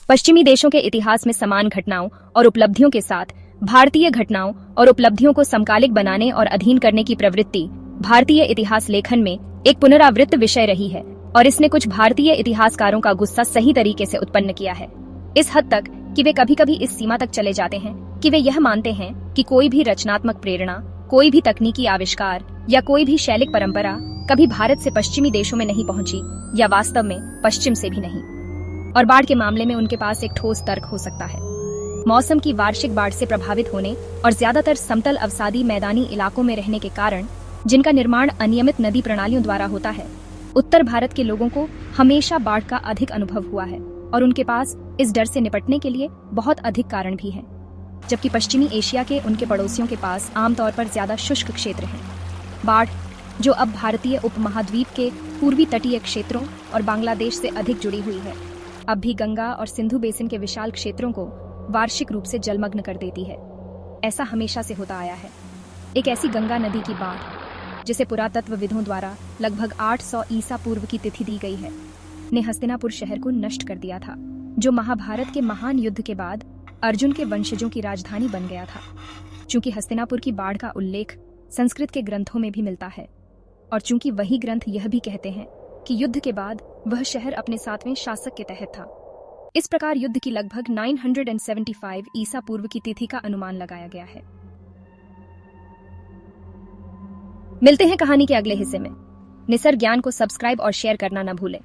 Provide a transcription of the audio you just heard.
पश्चिमी देशों के इतिहास में समान घटनाओं और उपलब्धियों के साथ भारतीय घटनाओं और उपलब्धियों को समकालिक बनाने और अधीन करने की प्रवृत्ति भारतीय इतिहास लेखन में एक पुनरावृत्त विषय रही है और इसने कुछ भारतीय इतिहासकारों का गुस्सा सही तरीके से उत्पन्न किया है, इस हद तक कि वे कभी कभी इस सीमा तक चले जाते हैं कि वे यह मानते हैं कि कोई भी रचनात्मक प्रेरणा, कोई भी तकनीकी आविष्कार या कोई भी शैलिक परंपरा कभी भारत से पश्चिमी देशों में नहीं पहुंची या वास्तव में पश्चिम से भी नहीं। और बाढ़ के मामले में उनके पास एक ठोस तर्क हो सकता है। मौसम की वार्षिक बाढ़ से प्रभावित होने और ज्यादातर समतल अवसादी मैदानी इलाकों में रहने के कारण, जिनका निर्माण अनियमित नदी प्रणालियों द्वारा होता है, उत्तर भारत के लोगों को हमेशा बाढ़ का अधिक अनुभव हुआ है और उनके पास इस डर से निपटने के लिए बहुत अधिक कारण भी हैं। जबकि पश्चिमी एशिया के उनके पड़ोसियों के पास आमतौर पर ज्यादा शुष्क क्षेत्र हैं। बाढ़, जो अब भारतीय उपमहाद्वीप के पूर्वी तटीय क्षेत्रों और बांग्लादेश से अधिक जुड़ी हुई है, अब भी गंगा और सिंधु बेसिन के विशाल क्षेत्रों को वार्षिक रूप से जलमग्न कर देती है। ऐसा हमेशा से होता आया है। एक ऐसी गंगा नदी की बाढ़, जिसे पुरातत्वविदों द्वारा लगभग 800 ईसा पूर्व की तिथि दी गई है, ने हस्तिनापुर शहर को नष्ट कर दिया था, जो महाभारत के महान युद्ध के बाद अर्जुन के वंशजों की राजधानी बन गया था। चूंकि हस्तिनापुर की बाढ़ का उल्लेख संस्कृत के ग्रंथों में भी मिलता है और चूंकि वही ग्रंथ यह भी कहते हैं कि युद्ध के बाद वह शहर अपने 7वें शासक के तहत था, इस प्रकार युद्ध की लगभग 975 ईसा पूर्व की तिथि का अनुमान लगाया गया है। मिलते हैं कहानी के अगले हिस्से में। निसर्ग ज्ञान को सब्सक्राइब और शेयर करना न भूलें।